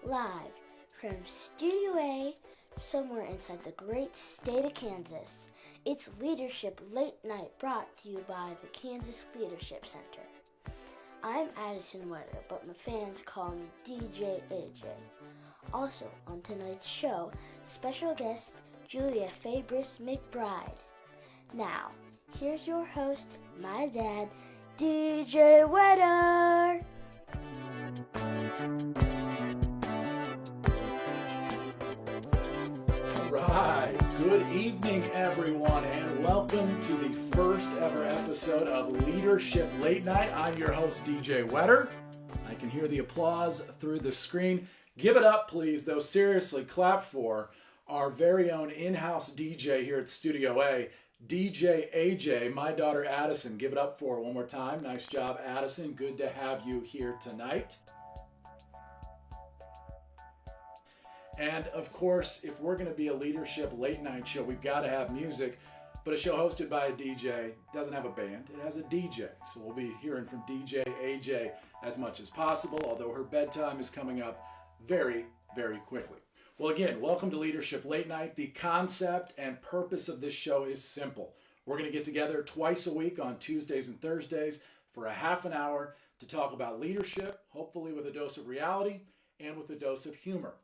live from Studio A, somewhere inside the great state of Kansas. It's Leadership Late Night, brought to you by the Kansas Leadership Center. I'm Addison Whetter, but my fans call me DJ AJ. Also, on tonight's show, special guest Julia Fabris Mcbride. Now, here's your host, my dad, DJ Whetter. Right. Good evening, everyone, and welcome to the first ever episode of Leadership Late Night. I'm your host, DJ Whetter. I can hear the applause through the screen. Give it up, please, though. Seriously, clap for our very own in-house DJ here at Studio A, DJ AJ, my daughter Addison. Give it up for her one more time. Nice job, Addison. Good to have you here tonight. And of course, if we're going to be a leadership late night show, we've got to have music. But a show hosted by a DJ doesn't have a band, it has a DJ. So we'll be hearing from DJ AJ as much as possible, although her bedtime is coming up very, very quickly. Well, again, welcome to Leadership Late Night. The concept and purpose of this show is simple. We're going to get together twice a week on Tuesdays and Thursdays for a half an hour to talk about leadership, hopefully with a dose of reality and with a dose of humor.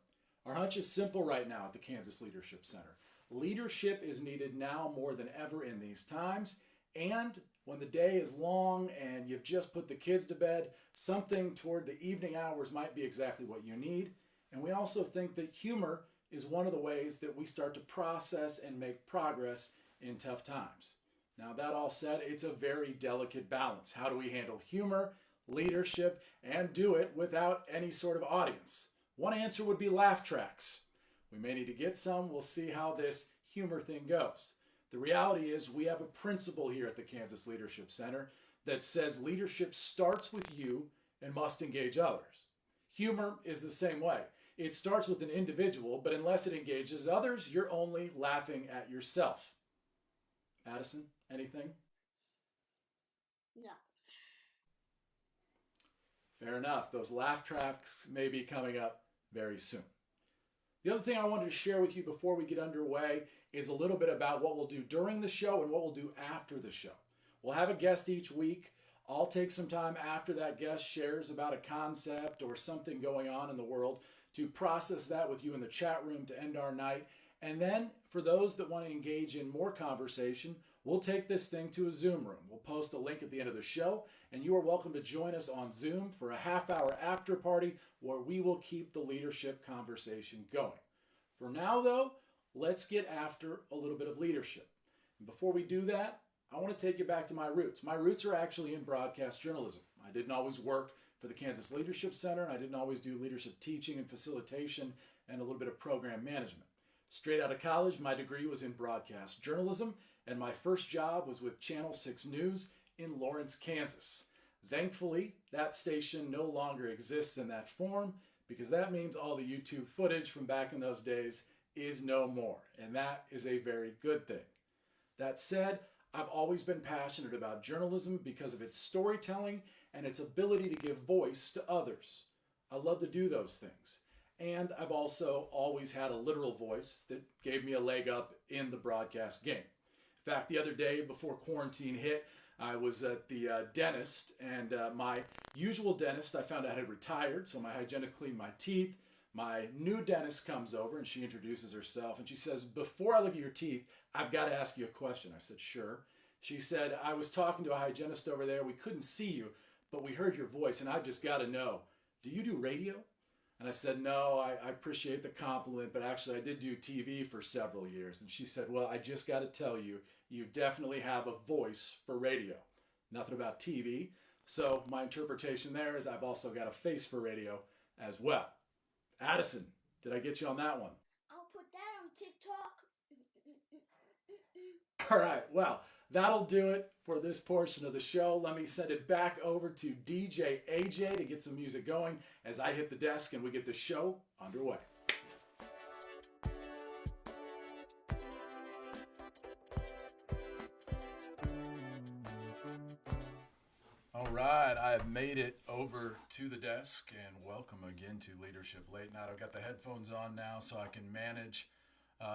Our hunch is simple right now at the Kansas Leadership Center. Leadership is needed now more than ever in these times. And when the day is long and you've just put the kids to bed, something toward the evening hours might be exactly what you need. And we also think that humor is one of the ways that we start to process and make progress in tough times. Now, that all said, it's a very delicate balance. How do we handle humor, leadership, and do it without any sort of audience? One answer would be laugh tracks. We may need to get some. We'll see how this humor thing goes. The reality is we have a principle here at the Kansas Leadership Center that says leadership starts with you and must engage others. Humor is the same way. It starts with an individual, but unless it engages others, you're only laughing at yourself. Addison, anything? No. Fair enough. Those laugh tracks may be coming up very soon. The other thing I wanted to share with you before we get underway is a little bit about what we'll do during the show and what we'll do after the show. We'll have a guest each week. I'll take some time after that guest shares about a concept or something going on in the world to process that with you in the chat room to end our night. And then for those that want to engage in more conversation, we'll take this thing to a Zoom room. We'll post a link at the end of the show, and you are welcome to join us on Zoom for a half-hour after party where we will keep the leadership conversation going. For now, though, let's get after a little bit of leadership. And before we do that, I want to take you back to my roots. My roots are actually in broadcast journalism. I didn't always work for the Kansas Leadership Center, and I didn't always do leadership teaching and facilitation and a little bit of program management. Straight out of college, my degree was in broadcast journalism, and my first job was with Channel 6 News in Lawrence, Kansas. Thankfully, that station no longer exists in that form because that means all the YouTube footage from back in those days is no more, and that is a very good thing. That said, I've always been passionate about journalism because of its storytelling and its ability to give voice to others. I love to do those things. And I've also always had a literal voice that gave me a leg up in the broadcast game. In fact, the other day before quarantine hit, I was at the dentist, and my usual dentist I found out had retired, so my hygienist cleaned my teeth. My new dentist comes over and she introduces herself and she says, "Before I look at your teeth, I've got to ask you a question." I said, "Sure." She said, "I was talking to a hygienist over there. We couldn't see you, but we heard your voice, and I've just got to know, do you do radio?" And I said, "No, I appreciate the compliment, but actually I did do TV for several years." And she said, "Well, I just got to tell you, you definitely have a voice for radio. Nothing about TV." So my interpretation there is I've also got a face for radio as well. Addison, did I get you on that one? I'll put that on TikTok. All right, well, that'll do it for this portion of the show. Let me send it back over to DJ AJ to get some music going as I hit the desk and we get the show underway. All right, I have made it over to the desk, and welcome again to Leadership Late Night. I've got the headphones on now so I can manage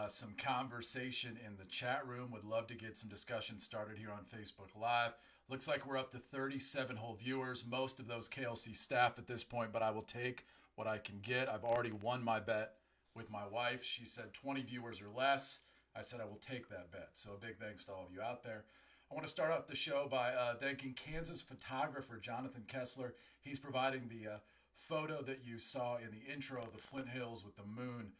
some conversation in the chat room. Would love to get some discussion started here on Facebook Live. Looks like we're up to 37 whole viewers, most of those KLC staff at this point, but I will take what I can get. I've already won my bet with my wife. She said 20 viewers or less. I said I will take that bet. So a big thanks to all of you out there. I want to start off the show by thanking Kansas photographer Jonathan Kessler. He's providing the photo that you saw in the intro of the Flint Hills with the moon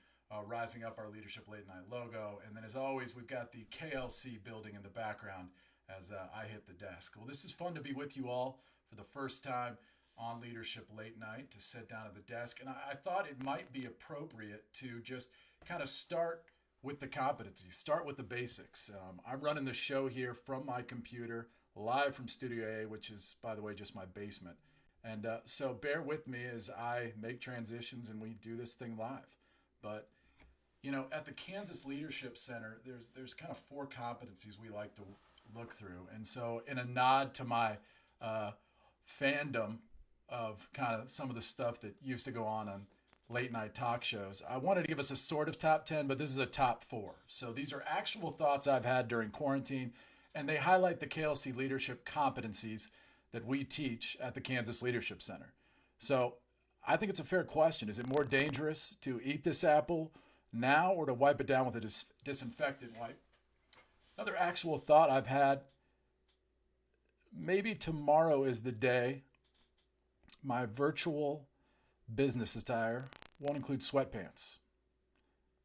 rising up our Leadership Late Night logo. And then as always, we've got the KLC building in the background as I hit the desk. Well, this is fun to be with you all for the first time on Leadership Late Night, to sit down at the desk. And I thought it might be appropriate to just kind of start with the competencies, start with the basics. I'm running the show here from my computer, live from Studio A, which is, by the way, just my basement. And so bear with me as I make transitions and we do this thing live. But, you know, at the Kansas Leadership Center, there's kind of 4 competencies we like to look through. And so in a nod to my fandom of kind of some of the stuff that used to go on late night talk shows, I wanted to give us a sort of top 10, but this is a top 4. So these are actual thoughts I've had during quarantine, and they highlight the KLC leadership competencies that we teach at the Kansas Leadership Center. So I think it's a fair question. Is it more dangerous to eat this apple now or to wipe it down with a disinfectant wipe? Another actual thought I've had, maybe tomorrow is the day my virtual business attire won't include sweatpants.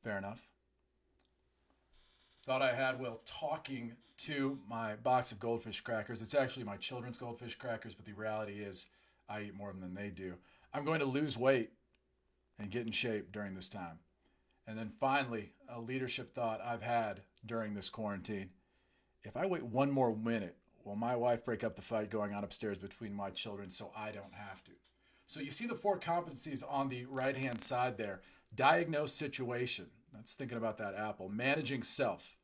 Fair enough. Thought I had while talking to my box of goldfish crackers. It's actually my children's goldfish crackers, but the reality is I eat more of them than they do. I'm going to lose weight and get in shape during this time. And then finally, a leadership thought I've had during this quarantine. If I wait one more minute, will my wife break up the fight going on upstairs between my children so I don't have to? So you see the 4 competencies on the right-hand side there. Diagnose situation. That's thinking about that apple. Managing self.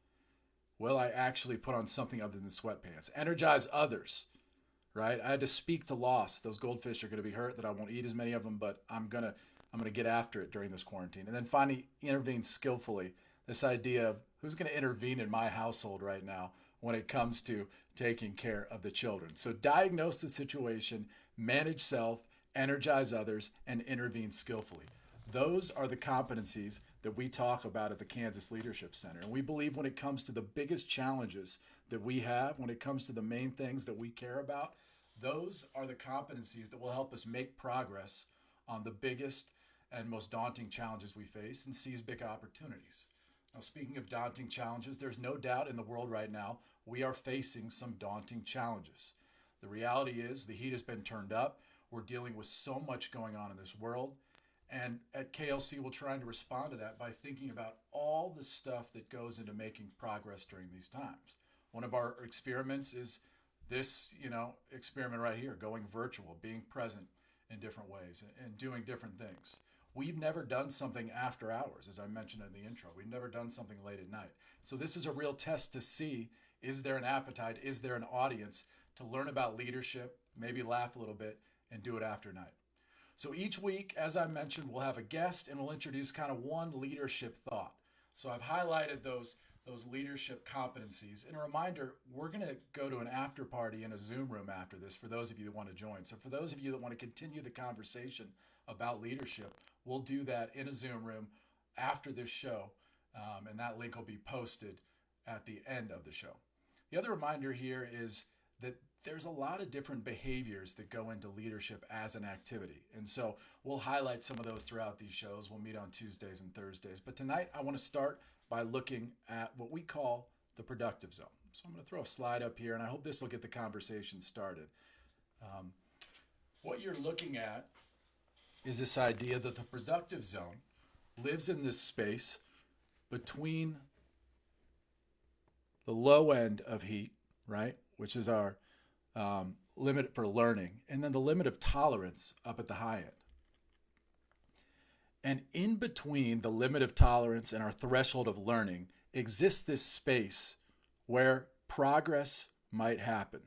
Will I actually put on something other than sweatpants? Energize others, right? I had to speak to loss. Those goldfish are going to be hurt that I won't eat as many of them, but I'm going to get after it during this quarantine. And then finally, intervene skillfully. This idea of who's going to intervene in my household right now when it comes to taking care of the children. So diagnose the situation, manage self, energize others, and intervene skillfully. Those are the competencies that we talk about at the Kansas Leadership Center. And we believe when it comes to the biggest challenges that we have, when it comes to the main things that we care about, those are the competencies that will help us make progress on the biggest and most daunting challenges we face and seize big opportunities. Now, speaking of daunting challenges, there's no doubt in the world right now we are facing some daunting challenges. The reality is the heat has been turned up. We're dealing with so much going on in this world. And at KLC, we're trying to respond to that by thinking about all the stuff that goes into making progress during these times. One of our experiments is this, experiment right here, going virtual, being present in different ways and doing different things. We've never done something after hours, as I mentioned in the intro. We've never done something late at night. So this is a real test to see, is there an appetite, is there an audience to learn about leadership, maybe laugh a little bit, and do it after night. So each week, as I mentioned, we'll have a guest and we'll introduce kind of one leadership thought. So I've highlighted those leadership competencies. And a reminder, we're going to go to an after party in a Zoom room after this for those of you that want to join. So for those of you that want to continue the conversation about leadership, we'll do that in a Zoom room after this show. And that link will be posted at the end of the show. The other reminder here is that there's a lot of different behaviors that go into leadership as an activity. And so we'll highlight some of those throughout these shows. We'll meet on Tuesdays and Thursdays. But tonight I want to start by looking at what we call the productive zone. So I'm going to throw a slide up here, and I hope this will get the conversation started. What you're looking at is this idea that the productive zone lives in this space between the low end of heat, right, which is our limit for learning, and then the limit of tolerance up at the high end. And in between the limit of tolerance and our threshold of learning exists this space where progress might happen,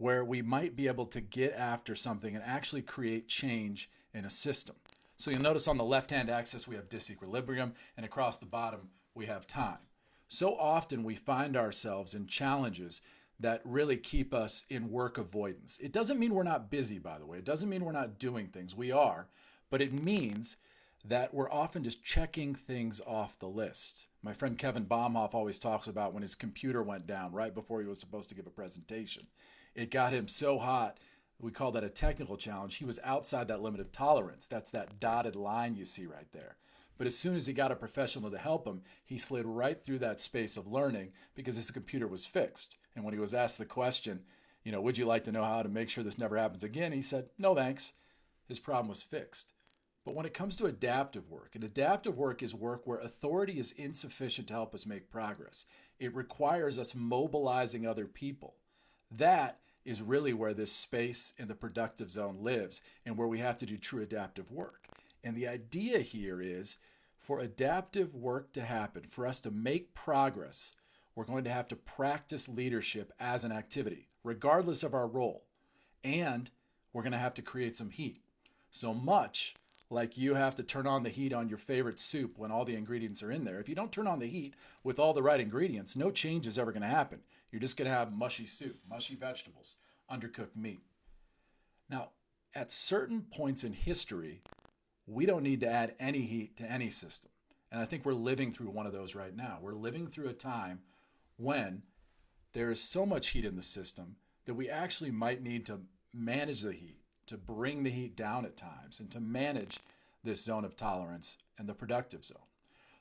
where we might be able to get after something and actually create change in a system. So you'll notice on the left-hand axis we have disequilibrium, and across the bottom we have time. So often we find ourselves in challenges that really keep us in work avoidance. It doesn't mean we're not busy, by the way. It doesn't mean we're not doing things. We are, but it means that we're often just checking things off the list. My friend Kevin Baumhoff always talks about when his computer went down right before he was supposed to give a presentation. It got him so hot, we call that a technical challenge. He was outside that limit of tolerance. That's that dotted line you see right there. But as soon as he got a professional to help him, he slid right through that space of learning because his computer was fixed. And when he was asked the question, would you like to know how to make sure this never happens again? He said, no, thanks. His problem was fixed. But when it comes to adaptive work, and adaptive work is work where authority is insufficient to help us make progress. It requires us mobilizing other people. That is really where this space in the productive zone lives and where we have to do true adaptive work. And the idea here is for adaptive work to happen, for us to make progress, we're going to have to practice leadership as an activity, regardless of our role. And we're going to have to create some heat. So much like you have to turn on the heat on your favorite soup when all the ingredients are in there. If you don't turn on the heat with all the right ingredients, no change is ever going to happen. You're just going to have mushy soup, mushy vegetables, undercooked meat. Now, at certain points in history, we don't need to add any heat to any system. And I think we're living through one of those right now. We're living through a time when there is so much heat in the system that we actually might need to manage the heat, to bring the heat down at times, and to manage this zone of tolerance and the productive zone.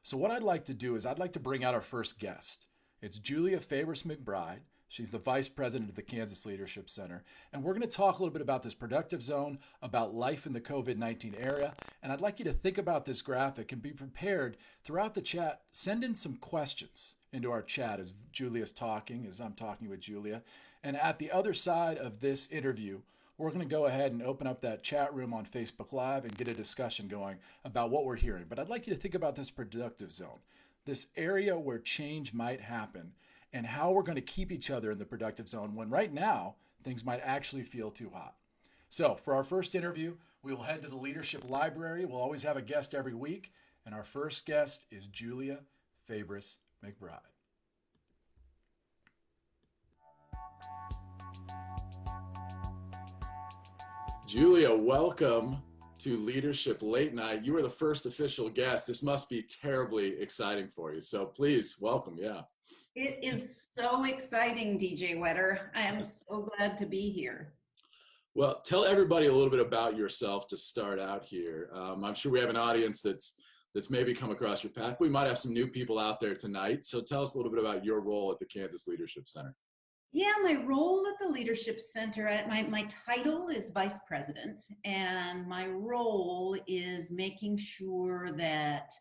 So what I'd like to do is I'd like to bring out our first guest. It's Julia Fabris McBride. She's the vice president of the Kansas Leadership Center. And we're going to talk a little bit about this productive zone, about life in the COVID-19 era. And I'd like you to think about this graphic and be prepared throughout the chat. Send in some questions into our chat as Julia's talking, as I'm talking with Julia. And at the other side of this interview, we're going to go ahead and open up that chat room on Facebook Live and get a discussion going about what we're hearing. But I'd like you to think about this productive zone, this area where change might happen, and how we're going to keep each other in the productive zone when right now things might actually feel too hot. So for our first interview, we will head to the Leadership Library. We'll always have a guest every week. And our first guest is Julia Fabris McBride. Julia, welcome to Leadership Late Night. You were the first official guest. This must be terribly exciting for you. So please, welcome. Yeah. It is so exciting, DJ Whetter. I am so glad to be here. Well, tell everybody a little bit about yourself to start out here. I'm sure we have an audience that's maybe come across your path. We might have some new people out there tonight. So tell us a little bit about your role at the Kansas Leadership Center. Yeah, my role at the Leadership Center, my title is Vice President, and my role is making sure that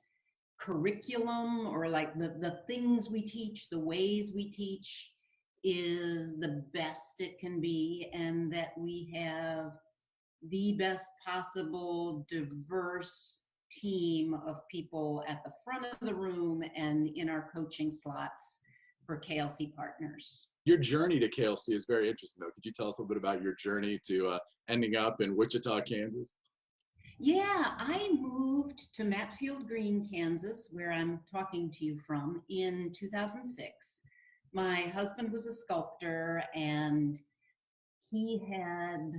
curriculum, or like the things we teach, the ways we teach, is the best it can be, and that we have the best possible diverse team of people at the front of the room and in our coaching slots for KLC partners. Your journey to KLC is very interesting, though. Could you tell us a little bit about your journey to ending up in Wichita, Kansas? Yeah, I moved to Matfield Green, Kansas, where I'm talking to you from, in 2006. My husband was a sculptor, and he had,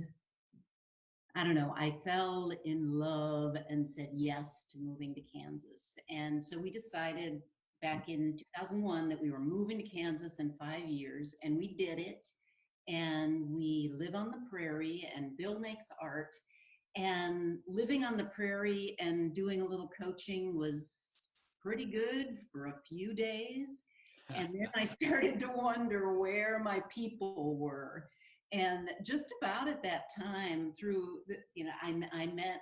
I fell in love and said yes to moving to Kansas. And so we decided back in 2001 that we were moving to Kansas in 5 years, and we did it. And we live on the prairie, and Bill makes art. And living on the prairie and doing a little coaching was pretty good for a few days. And then I started to wonder where my people were. And just about at that time, I met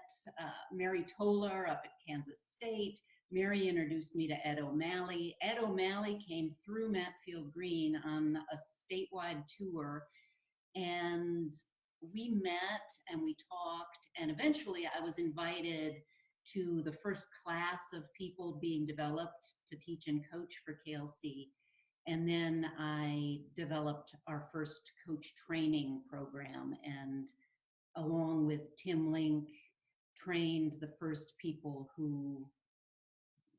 Mary Toller up at Kansas State. Mary introduced me to Ed O'Malley. Ed O'Malley came through Matfield Green on a statewide tour, and we met and we talked, and eventually I was invited to the first class of people being developed to teach and coach for KLC. And then I developed our first coach training program, and along with Tim Link, trained the first people who,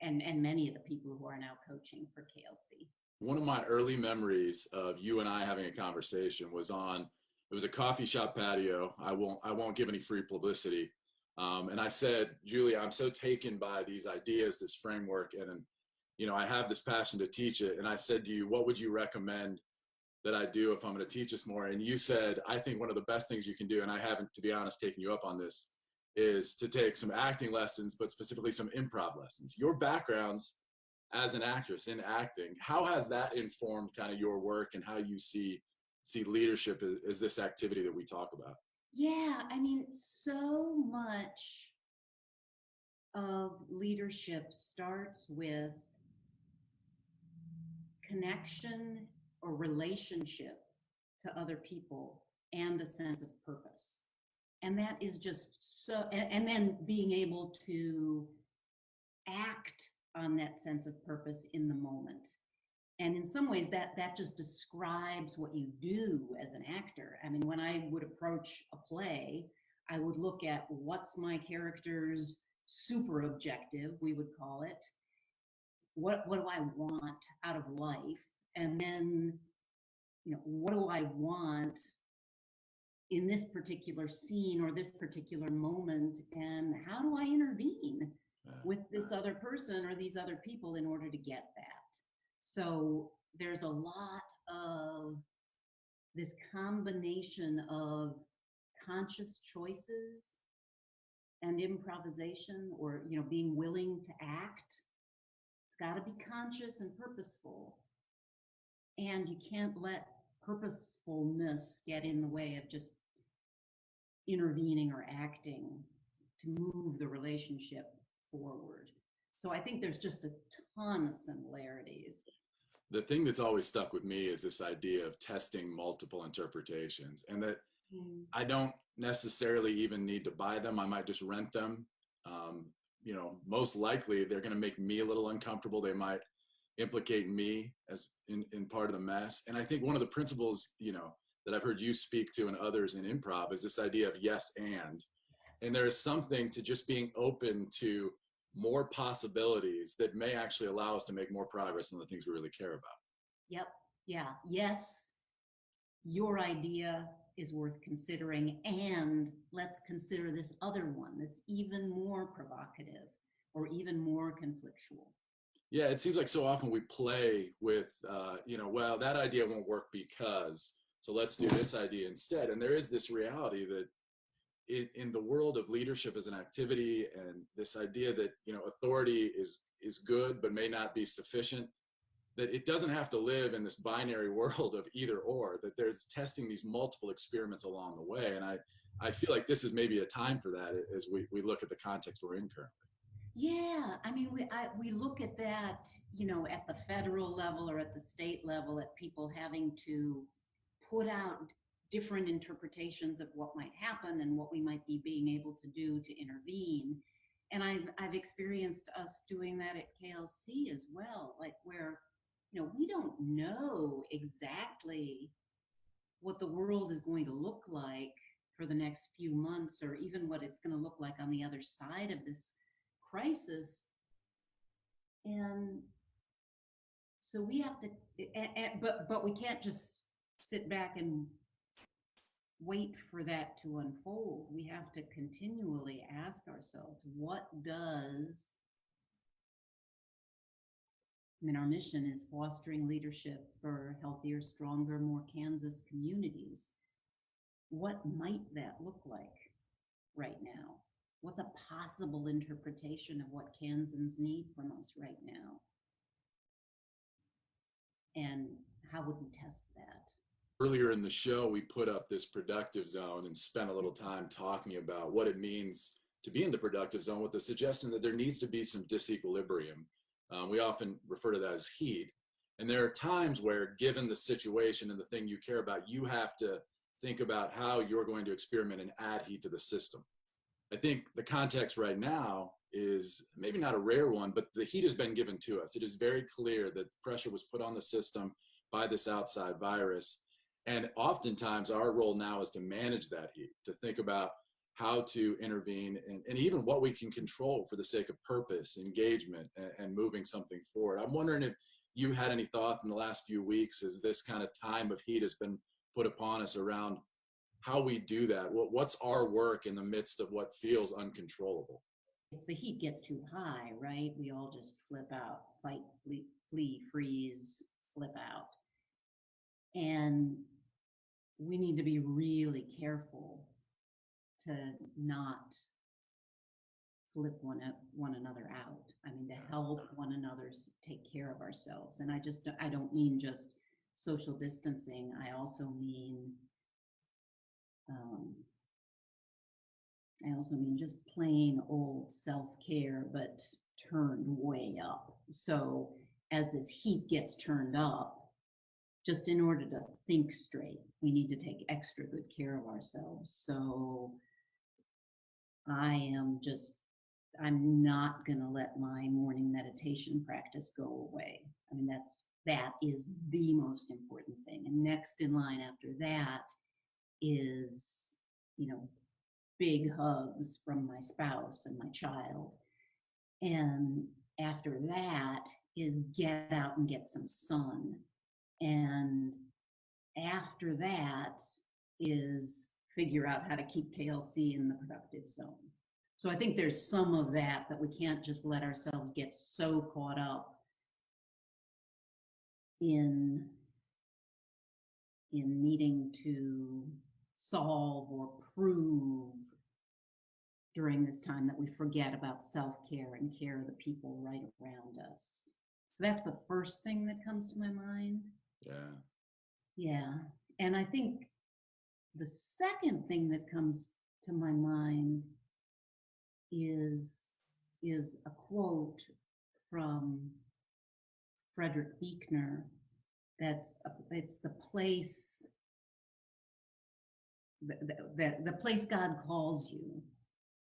and many of the people who are now coaching for KLC. One of my early memories of you and I having a conversation was it was a coffee shop patio. I won't give any free publicity. And I said, Julia, I'm so taken by these ideas, this framework, and I have this passion to teach it. And I said to you, what would you recommend that I do if I'm going to teach this more? And you said, I think one of the best things you can do, and I haven't, to be honest, taken you up on this, is to take some acting lessons, but specifically some improv lessons. Your background's as an actress in acting, how has that informed kind of your work and how you see leadership as this activity that we talk about? Yeah, I mean, so much of leadership starts with connection or relationship to other people and a sense of purpose. And that is just so, and then being able to act on that sense of purpose in the moment. And in some ways that just describes what you do as an actor. I mean, when I would approach a play, I would look at what's my character's super objective, we would call it. What do I want out of life? And then, what do I want in this particular scene or this particular moment? And how do I intervene with this other person or these other people in order to get that? So there's a lot of this combination of conscious choices and improvisation, or being willing to act. It's got to be conscious and purposeful, and you can't let purposefulness get in the way of just intervening or acting to move the relationship forward. So I think there's just a ton of similarities. The thing that's always stuck with me is this idea of testing multiple interpretations, and that I don't necessarily even need to buy them. I might just rent them. Most likely they're going to make me a little uncomfortable. They might implicate me as in part of the mess. And I think one of the principles, that I've heard you speak to and others in improv is this idea of yes and there is something to just being open to more possibilities that may actually allow us to make more progress on the things we really care about. Yep. Yeah. Yes. Your idea is worth considering, and let's consider this other one that's even more provocative or even more conflictual. Yeah, it seems like so often we play with, well, that idea won't work because, so let's do this idea instead. And there is this reality that in the world of leadership as an activity, and this idea that authority is good but may not be sufficient, that it doesn't have to live in this binary world of either or, that there's testing these multiple experiments along the way. And I feel like this is maybe a time for that as we look at the context we're in currently. Yeah, I mean, we look at that, at the federal level or at the state level, at people having to put out different interpretations of what might happen and what we might be being able to do to intervene. And I've experienced us doing that at KLC as well, like where, we don't know exactly what the world is going to look like for the next few months, or even what it's going to look like on the other side of this crisis. And so we have to, but we can't just sit back and wait for that to unfold. We have to continually ask ourselves, our mission is fostering leadership for healthier, stronger, more Kansas communities. What might that look like right now? What's a possible interpretation of what Kansans need from us right now? And how would we test that? Earlier in the show, we put up this productive zone and spent a little time talking about what it means to be in the productive zone, with the suggestion that there needs to be some disequilibrium. We often refer to that as heat. And there are times where, given the situation and the thing you care about, you have to think about how you're going to experiment and add heat to the system. I think the context right now is maybe not a rare one, but the heat has been given to us. It is very clear that pressure was put on the system by this outside virus. And oftentimes our role now is to manage that heat, to think about how to intervene and even what we can control for the sake of purpose, engagement, and moving something forward. I'm wondering if you had any thoughts in the last few weeks as this kind of time of heat has been put upon us around how we do that. What's our work in the midst of what feels uncontrollable? If the heat gets too high, right, we all just flip out, fight, flee, freeze, flip out. And we need to be really careful to not flip one another out. I mean, to help one another take care of ourselves. And I don't mean just social distancing. I also mean just plain old self-care, but turned way up. So as this heat gets turned up, just in order to think straight, we need to take extra good care of ourselves. So I'm not going to let my morning meditation practice go away. I mean, that is the most important thing. And next in line after that is, big hugs from my spouse and my child. And after that is get out and get some sun. And after that is figure out how to keep KLC in the productive zone. So I think there's some of that we can't just let ourselves get so caught up in needing to solve or prove during this time that we forget about self-care and care of the people right around us. So that's the first thing that comes to my mind. Yeah. And I think the second thing that comes to my mind is a quote from Frederick Buechner. It's the place the place God calls you,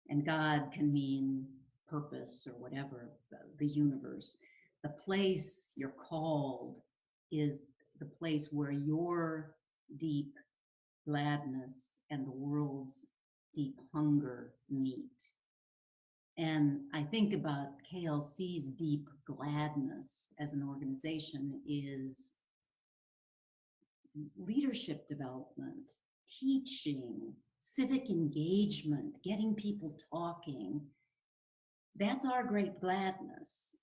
and God can mean purpose or whatever, the universe. The place you're called is the place where your deep gladness and the world's deep hunger meet. And I think about KLC's deep gladness as an organization is leadership development, teaching, civic engagement, getting people talking. That's our great gladness.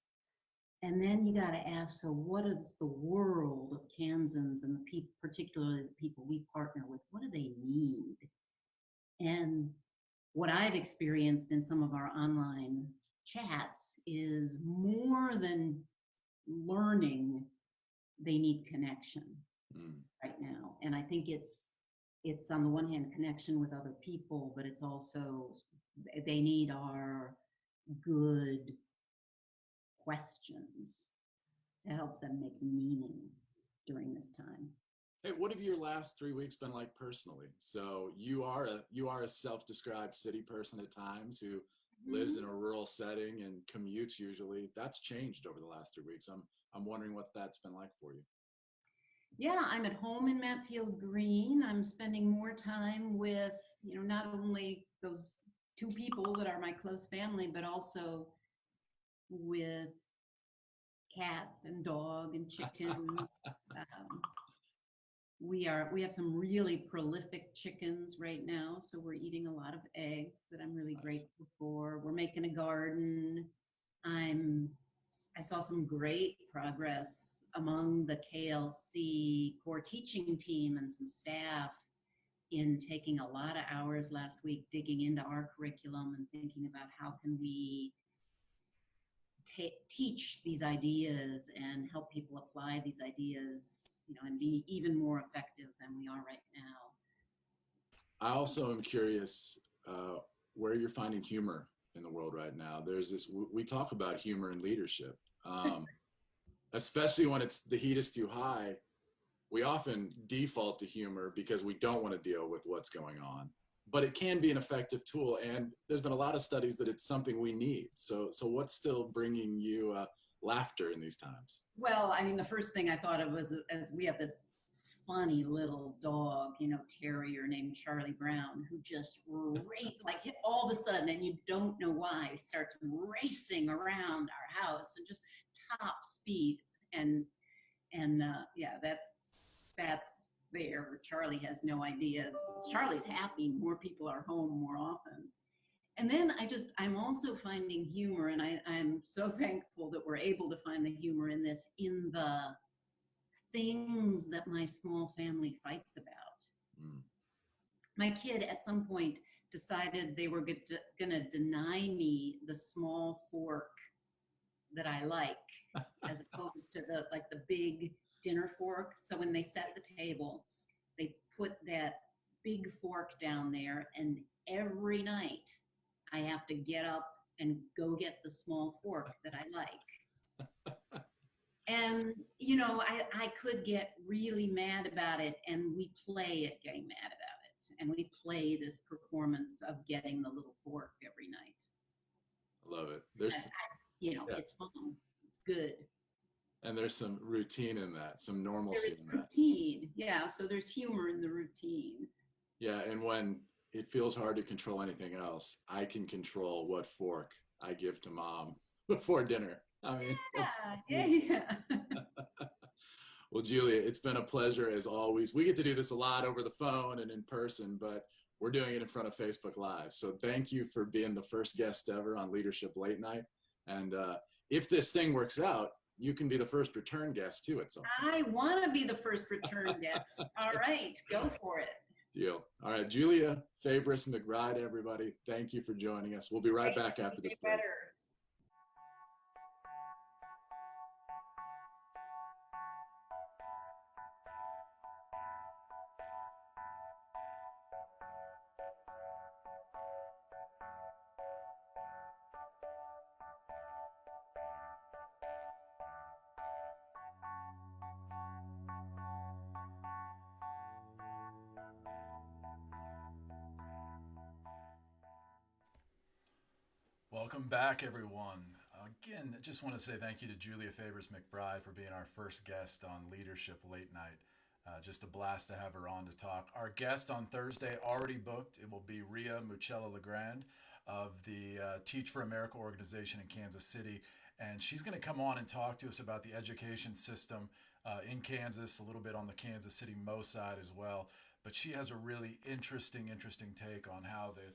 And then you got to ask, so what is the world of Kansans and the people, particularly the people we partner with, what do they need? And what I've experienced in some of our online chats is more than learning, they need connection right now. And I think it's on the one hand connection with other people, but it's also they need our good questions to help them make meaning during this time. Hey, what have your last 3 weeks been like personally? So you are a self-described city person at times who lives in a rural setting and commutes usually. That's changed over the last 3 weeks. I'm wondering what that's been like for you. Yeah, I'm at home in Matfield Green. I'm spending more time with, not only those two people that are my close family, but also with cat and dog and chickens. We have some really prolific chickens right now, so we're eating a lot of eggs that I'm really grateful for. We're making a garden. I saw some great progress among the KLC core teaching team and some staff in taking a lot of hours last week digging into our curriculum and thinking about how can we teach these ideas and help people apply these ideas, and be even more effective than we are right now. I also am curious where you're finding humor in the world right now. There's this, we talk about humor in leadership, especially when the heat is too high. We often default to humor because we don't want to deal with what's going on. but it can be an effective tool. And there's been a lot of studies that it's something we need. So what's still bringing you laughter in these times? Well, I mean, the first thing I thought of was as we have this funny little dog, terrier named Charlie Brown, who just like hit all of a sudden, and you don't know why, starts racing around our house and just top speeds. And yeah, that's there. Charlie has no idea. Charlie's happy. More people are home more often. And then I'm also finding humor, and I'm so thankful that we're able to find the humor in this, in the things that my small family fights about. Mm. My kid at some point decided they were going to deny me the small fork that I like, as opposed to the big dinner fork. So when they set the table, they put that big fork down there, and every night I have to get up and go get the small fork that I like. And, I could get really mad about it, and we play at getting mad about it. And we play this performance of getting the little fork every night. I love it. It's fun. It's good. And there's some routine in that, some normalcy in that. Routine, yeah. So there's humor in the routine. Yeah, and when it feels hard to control anything else, I can control what fork I give to mom before dinner. I mean, yeah. Well, Julia, it's been a pleasure as always. We get to do this a lot over the phone and in person, but we're doing it in front of Facebook Live. So thank you for being the first guest ever on Leadership Late Night. And if this thing works out, you can be the first return guest too at some point. I want to be the first return guest. All right, go for it. Deal. All right, Julia Fabris McBride, everybody, thank you for joining us. We'll be right back after this break. Welcome back, everyone. Again, I just want to say thank you to Julia Fabris McBride for being our first guest on Leadership Late Night. Just a blast to have her on to talk. Our guest on Thursday already booked. It will be Ria Mucella-Legrand of the Teach for America organization in Kansas City. And she's going to come on and talk to us about the education system in Kansas, a little bit on the Kansas City Mo side as well. But she has a really interesting take on how the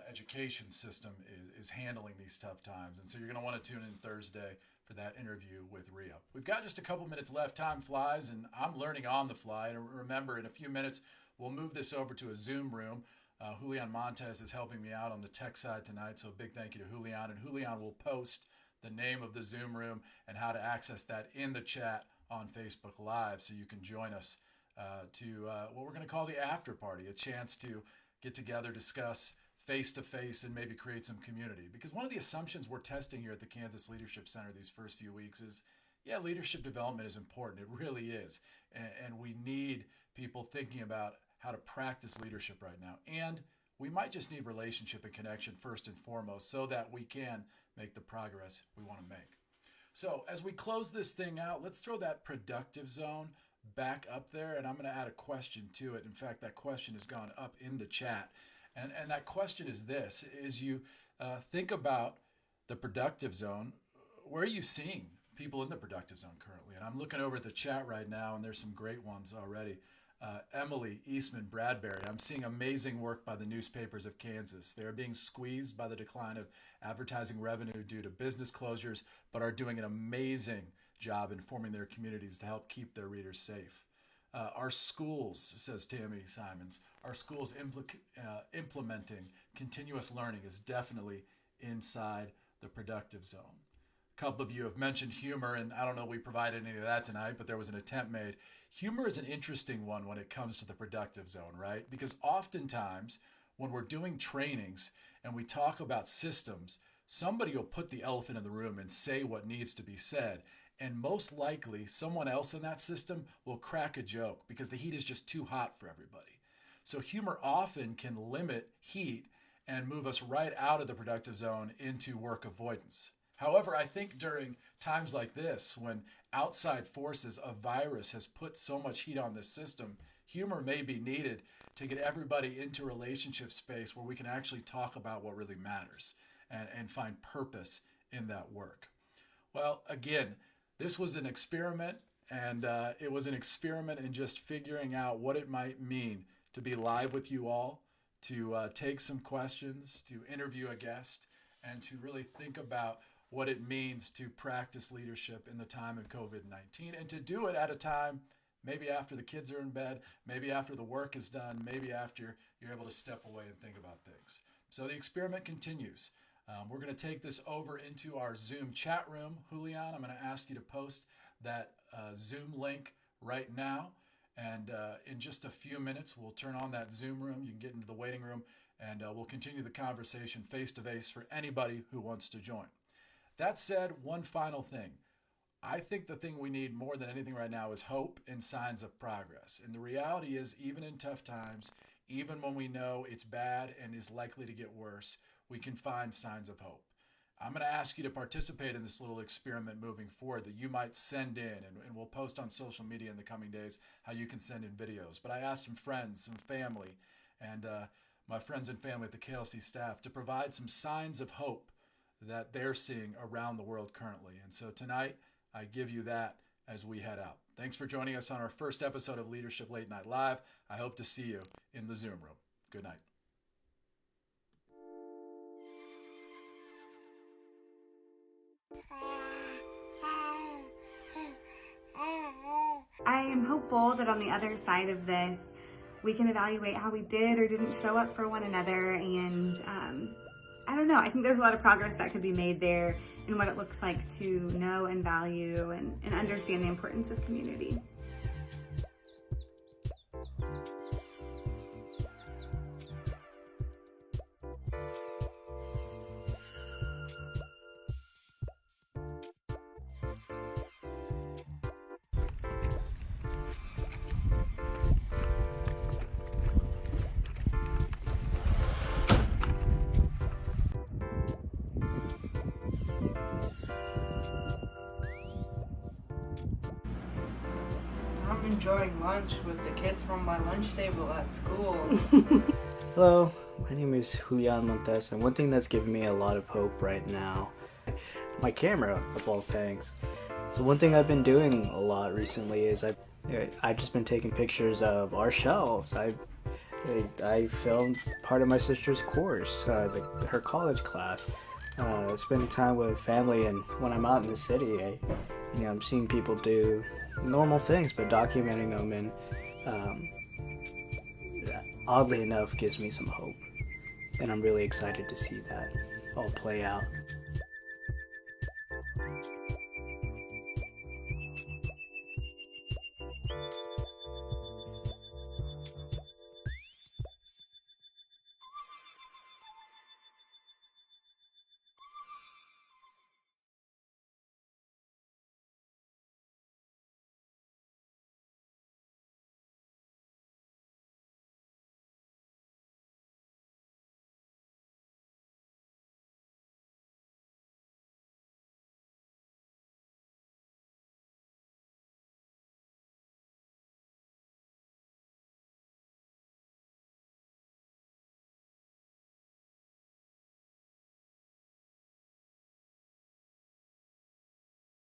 education system is handling these tough times. And so you're going to want to tune in Thursday for that interview with Ria. We've got just a couple minutes left. Time flies, and I'm learning on the fly. And remember, in a few minutes, we'll move this over to a Zoom room. Julian Montes is helping me out on the tech side tonight, so a big thank you to Julian. And Julian will post the name of the Zoom room and how to access that in the chat on Facebook Live, so you can join us to what we're going to call the after party, a chance to get together, discuss face-to-face, and maybe create some community. Because one of the assumptions we're testing here at the Kansas Leadership Center these first few weeks is, yeah, leadership development is important. It really is. And we need people thinking about how to practice leadership right now. And we might just need relationship and connection first and foremost, so that we can make the progress we want to make. So as we close this thing out, let's throw that productive zone back up there, and I'm going to add a question to it. In fact, that question has gone up in the chat. And that question is this: is you think about the productive zone, where are you seeing people in the productive zone currently? And I'm looking over at the chat right now, and there's some great ones already. Emily Eastman Bradbury: I'm seeing amazing work by the newspapers of Kansas. They are being squeezed by the decline of advertising revenue due to business closures, but are doing an amazing job informing their communities to help keep their readers safe. Our schools, says Tammy Simons, our schools implementing continuous learning is definitely inside the productive zone. A couple of you have mentioned humor, and I don't know if we provided any of that tonight, but there was an attempt made. Humor is an interesting one when it comes to the productive zone, right? Because oftentimes when we're doing trainings and we talk about systems, somebody will put the elephant in the room and say what needs to be said. And most likely, someone else in that system will crack a joke because the heat is just too hot for everybody. So humor often can limit heat and move us right out of the productive zone into work avoidance. However, I think during times like this, when outside forces, a virus has put so much heat on this system, humor may be needed to get everybody into relationship space where we can actually talk about what really matters and find purpose in that work. Well, again, this was an experiment, and it was an experiment in just figuring out what it might mean to be live with you all, to take some questions, to interview a guest, and to really think about what it means to practice leadership in the time of COVID-19, and to do it at a time maybe after the kids are in bed, maybe after the work is done, maybe after you're able to step away and think about things. So the experiment continues. We're going to take this over into our Zoom chat room. Julian, I'm going to ask you to post that Zoom link right now. And in just a few minutes, we'll turn on that Zoom room. You can get into the waiting room, and we'll continue the conversation face-to-face for anybody who wants to join. That said, one final thing. I think the thing we need more than anything right now is hope and signs of progress. And the reality is, even in tough times, even when we know it's bad and is likely to get worse, we can find signs of hope. I'm going to ask you to participate in this little experiment moving forward that you might send in, and we'll post on social media in the coming days how you can send in videos. But I asked some friends, some family, and my friends and family at the KLC staff to provide some signs of hope that they're seeing around the world currently. And so tonight, I give you that as we head out. Thanks for joining us on our first episode of Leadership Late Night Live. I hope to see you in the Zoom room. Good night. I am hopeful that on the other side of this, we can evaluate how we did or didn't show up for one another. And I don't know, I think there's a lot of progress that could be made there in what it looks like to know and value and understand the importance of community. I'm enjoying lunch with the kids from my lunch table at school. Hello, my name is Julian Montes, and one thing that's given me a lot of hope right now, my camera, of all things. So one thing I've been doing a lot recently is I've just been taking pictures of our shelves. I filmed part of my sister's course, her college class, spending time with family, and when I'm out in the city, I'm seeing people do normal things, but documenting them, and oddly enough gives me some hope, and I'm really excited to see that all play out.